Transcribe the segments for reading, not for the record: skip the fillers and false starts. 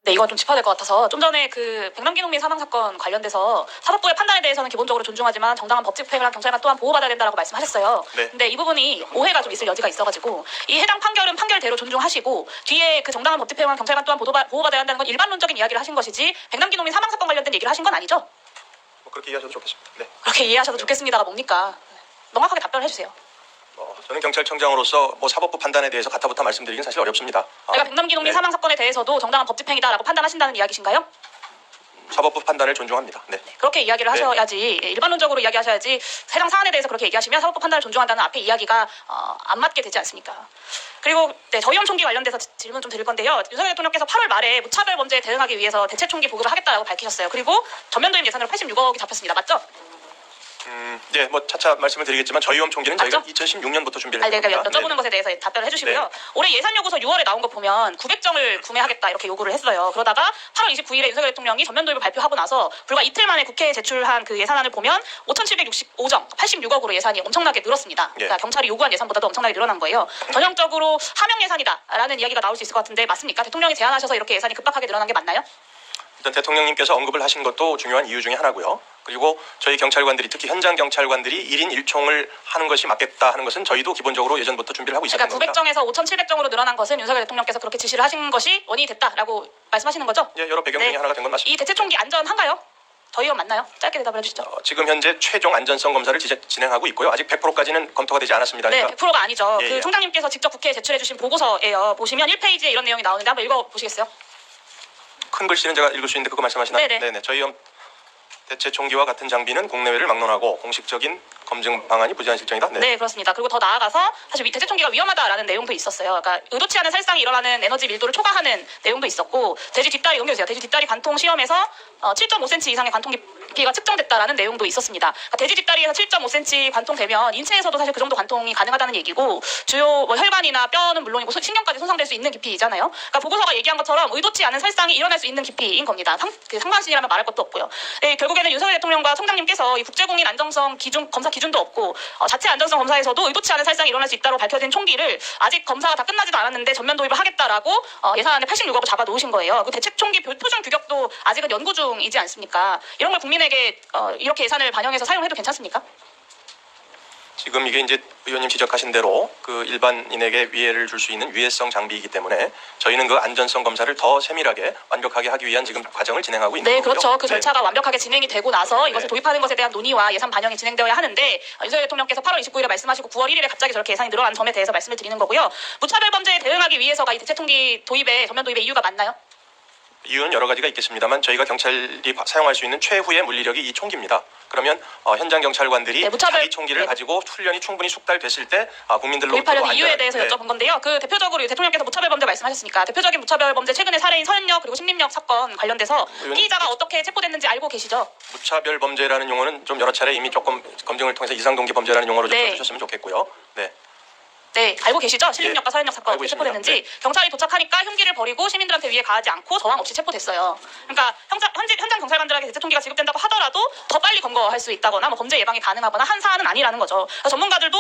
네, 이건 좀 짚어야 될 것 같아서 좀 전에 그 백남기 농민 사망 사건 관련돼서 사법부의 판단에 대해서는 기본적으로 존중하지만 정당한 법직 집행을 한 경찰관 또한 보호받아야 된다고 말씀하셨어요. 네. 근데 이 부분이 오해가 좀 있을 여지가 있어가지고 이 해당 판결은 판결대로 존중하시고 뒤에 그 정당한 법직 집행을 한 경찰관 또한 보호받아야 한다는 건 일반론적인 이야기를 하신 것이지 백남기 농민 사망 사건 관련된 얘기를 하신 건 아니죠? 뭐 그렇게 이해하셔도 좋겠습니다. 네. 그렇게 이해하셔도 좋겠습니다가 뭡니까? 명확하게 답변을 해주세요. 저는 경찰청장으로서 뭐 사법부 판단에 대해서 가타부타 말씀드리긴 사실 어렵습니다. 그러니까 백남기 농민 네. 사망 사건에 대해서도 정당한 법 집행이다라고 판단하신다는 이야기신가요? 사법부 판단을 존중합니다. 네. 그렇게 이야기를 네. 하셔야지 일반론적으로 이야기하셔야지 해당 사안에 대해서 그렇게 얘기하시면 사법부 판단을 존중한다는 앞에 이야기가 안 맞게 되지 않습니까? 그리고 네, 저희원 총기 관련돼서 질문 좀 드릴 건데요. 윤석열 대통령께서 8월 말에 무차별 범죄에 대응하기 위해서 대체 총기 보급을 하겠다고 밝히셨어요. 그리고 전면 도입 예산으로 86억이 잡혔습니다. 맞죠? 네, 뭐 차차 말씀을 드리겠지만 저희원 총기는 맞죠? 저희가 2016년부터 준비를 아니, 내가 했습니다. 여쭤보는 것에 대해서 답변을 해주시고요. 네. 올해 예산 요구서 6월에 나온 거 보면 900정을 구매하겠다 이렇게 요구를 했어요. 그러다가 8월 29일에 윤석열 대통령이 전면 도입을 발표하고 나서 불과 이틀 만에 국회에 제출한 그 예산안을 보면 5,765정, 86억으로 예산이 엄청나게 늘었습니다. 예. 그러니까 경찰이 요구한 예산보다도 엄청나게 늘어난 거예요. 전형적으로 하명 예산이다라는 이야기가 나올 수 있을 것 같은데 맞습니까? 대통령이 제안하셔서 이렇게 예산이 급박하게 늘어난 게 맞나요? 일단 대통령님께서 언급을 하신 것도 중요한 이유 중에 하나고요. 그리고 저희 경찰관들이 특히 현장 경찰관들이 1인 1총을 하는 것이 맞겠다 하는 것은 저희도 기본적으로 예전부터 준비를 하고 있었던 그러니까 겁니다. 900정에서 5,700정으로 늘어난 것은 윤석열 대통령께서 그렇게 지시를 하신 것이 원인이 됐다라고 말씀하시는 거죠? 예, 여러 배경 중에 네. 하나가 된 건 맞습니다. 이 대체 총기 안전한가요? 저희 의원 맞나요? 짧게 대답을 해주시죠. 지금 현재 최종 안전성 검사를 진행하고 있고요. 아직 100%까지는 검토가 되지 않았습니다. 네, 그러니까 100%가 아니죠. 예, 그 예. 총장님께서 직접 국회에 제출해주신 보고서예요. 보시면 1페이지에 이런 내용이 나오는데 한번 읽어보시겠어요? 큰 글씨는 제가 읽을 수 있는데 그거 말씀하시나요? 네네. 네네. 저희 대체 총기와 같은 장비는 국내외를 막론하고 공식적인 검증 방안이 부재한 실정이다. 네. 네, 그렇습니다. 그리고 더 나아가서 사실 대체 총기가 위험하다라는 내용도 있었어요. 그러니까 의도치 않은 살상이 일어나는 에너지 밀도를 초과하는 내용도 있었고 돼지 뒷다리 넘겨주세요. 돼지 뒷다리 관통 시험에서 7.5cm 이상의 관통 깊이가 측정됐다라는 내용도 있었습니다. 그러니까 돼지 뒷다리에서 7.5cm 관통되면 인체에서도 사실 그 정도 관통이 가능하다는 얘기고 주요 뭐 혈관이나 뼈는 물론이고 신경까지 손상될 수 있는 깊이잖아요. 그러니까 보고서가 얘기한 것처럼 의도치 않은 살상이 일어날 수 있는 깊이인 겁니다. 상반신이라면 말할 것도 없고요. 네, 결국에는 윤석열 대통령과 총장님께서 이 국제공인 안정성 기준 검사 기준도 없고 자체 안전성 검사에서도 의도치 않은 살상이 일어날 수 있다고 밝혀진 총기를 아직 검사가 다 끝나지도 않았는데 전면 도입을 하겠다라고 예산안에 86억을 잡아 놓으신 거예요. 그 대체 총기 표준 규격도 아직은 연구 중이지 않습니까? 이런 걸 국민에게 이렇게 예산을 반영해서 사용해도 괜찮습니까? 지금 이게 이제 의원님 지적하신 대로 그 일반인에게 위해를 줄 수 있는 위해성 장비이기 때문에 저희는 그 안전성 검사를 더 세밀하게 완벽하게 하기 위한 지금 과정을 진행하고 있는 네, 거고요. 그렇죠. 그 네. 절차가 완벽하게 진행이 되고 나서 이것을 네. 도입하는 것에 대한 논의와 예산 반영이 진행되어야 하는데 윤석열 대통령께서 8월 29일에 말씀하시고 9월 1일에 갑자기 저렇게 예산이 늘어난 점에 대해서 말씀을 드리는 거고요. 무차별 범죄에 대응하기 위해서가 이 대체총기 도입에 전면 도입의 이유가 맞나요? 이유는 여러 가지가 있겠습니다만 저희가 경찰이 사용할 수 있는 최후의 물리력이 이 총기입니다. 그러면 현장 경찰관들이 네, 무차별- 자기 총기를 네. 가지고 훈련이 충분히 숙달됐을 때 국민들로 도입하려는 이유에 대해서 여쭤본 건데요. 그 대표적으로 대통령께서 무차별 범죄 말씀하셨으니까 대표적인 무차별 범죄 최근에 살해인 서현역 그리고 신림역 사건 관련돼서 피의자가 어떻게 체포됐는지 알고 계시죠? 무차별 범죄라는 용어는 좀 여러 차례 이미 조금 검증을 통해서 이상동기 범죄라는 용어로 좀 네. 써주셨으면 좋겠고요. 네. 네, 알고 계시죠? 신림역과 서현역 사건 알고 어떻게 있습니다. 체포됐는지. 경찰이 도착하니까 흉기를 버리고 시민들한테 위해 가하지 않고 저항 없이 체포됐어요. 그러니까 현장 경찰관들에게 대체 총기가 지급된다고 하더라도 더 빨리 검거할 수 있다거나 뭐 범죄 예방이 가능하거나 한 사안은 아니라는 거죠. 그래서 전문가들도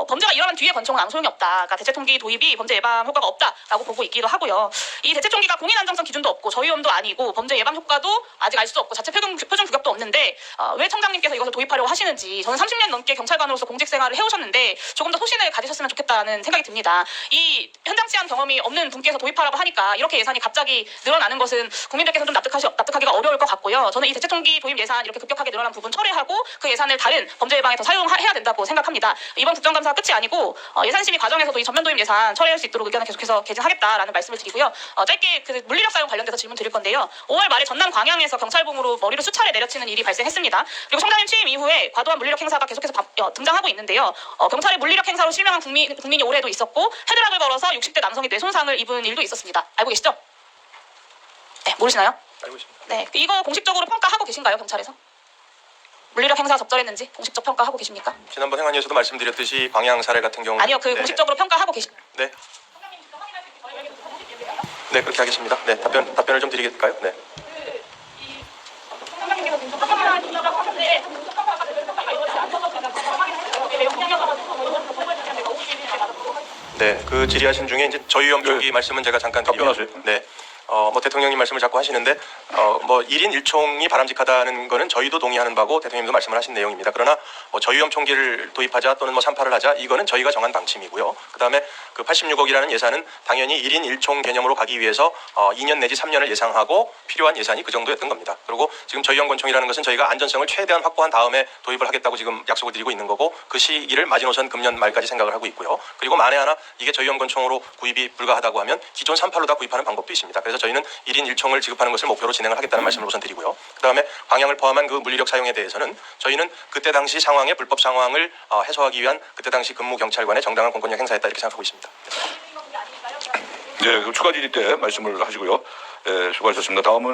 범죄가 일어난 뒤에 권총은 아무 소용이 없다. 그러니까 대체 총기 도입이 범죄 예방 효과가 없다라고 보고 있기도 하고요. 이 대체 총기가 공인 안정성 기준도 없고 저위험도 아니고 범죄 예방 효과도 아직 알 수 없고 자체 표준 규격도 없는데 왜 청장님께서 이것을 도입하려고 하시는지 저는 30년 넘게 경찰관으로서 공직 생활을 해오셨는데 조금 더 소신을 가지셨으면 좋겠다는 생각이 듭니다. 이 현장 치안 경험이 없는 분께서 도입하라고 하니까 이렇게 예산이 갑자기 늘어나는 것은 국민들께서 좀 납득하기가 어려울 것 같고요. 저는 이 대체총기 도입 예산 이렇게 급격하게 늘어난 부분 철회하고 그 예산을 다른 범죄 예방에 더 사용해야 된다고 생각합니다. 이번 국정감사가 끝이 아니고 예산심의 과정에서도 이 전면 도입 예산 철회할 수 있도록 의견을 계속해서 개진하겠다라는 말씀을 드리고요. 짧게 그 물리력 사용 관련돼서 질문 드릴 건데요. 5월 말에 전남 광양에서 경찰봉으로 머리를 수차례 내려치는 일이 발생했습니다. 그리고 총장님 취임 이후에 과도한 물리력 행사가 계속해서 등장하고 있는데요. 경찰의 물리력 행사로 실명한 국민이 올해도 있었고 헤드락을 걸어서 60대 남성이 뇌손상을 입은 일도 있었습니다. 알고 계시죠? 네, 모르시나요? 알고 있습니다. 네, 이거 공식적으로 평가하고 계신가요, 경찰에서? 물리력 행사 적절했는지 공식적 평가하고 계십니까? 지난번 행안위에서도 말씀드렸듯이 광양 사례 같은 경우 아니요, 그 네. 공식적으로 평가하고 계신. 네. 네, 그렇게 하겠습니다. 네, 답변을 좀 드리겠을까요? 네. 네, 그 질의하신 중에 이제 저위험 총기 말씀은 제가 잠깐 드리면, 답변하세요. 네, 뭐 대통령님 말씀을 자꾸 하시는데 뭐 1인 1총이 바람직하다는 거는 저희도 동의하는 바고 대통령님도 말씀을 하신 내용입니다. 그러나 뭐 저유형 총기를 도입하자 또는 뭐 3.8을 하자 이거는 저희가 정한 방침이고요. 그다음에 그 86억이라는 예산은 당연히 1인 1총 개념으로 가기 위해서 2년 내지 3년을 예상하고 필요한 예산이 그 정도였던 겁니다. 그리고 지금 저유형 권총이라는 것은 저희가 안전성을 최대한 확보한 다음에 도입을 하겠다고 지금 약속을 드리고 있는 거고 그 시기를 마지노선 금년 말까지 생각을 하고 있고요. 그리고 만에 하나 이게 저유형 권총으로 구입이 불가하다고 하면 기존 3.8로 다 구입하는 방법도 있습니다. 그래서 저희는 1인 1총을 지급하는 것을 목표로 진행을 하겠다는 말씀을 우선 드리고요. 그다음에 방향을 포함한 그 물리력 사용에 대해서는 저희는 그때 당시 상황의 불법 상황을 해소하기 위한 그때 당시 근무 경찰관의 정당한 공권력 행사였다 이렇게 생각하고 있습니다. 네, 그 추가 질의 때 말씀을 하시고요. 수고하셨습니다. 다음은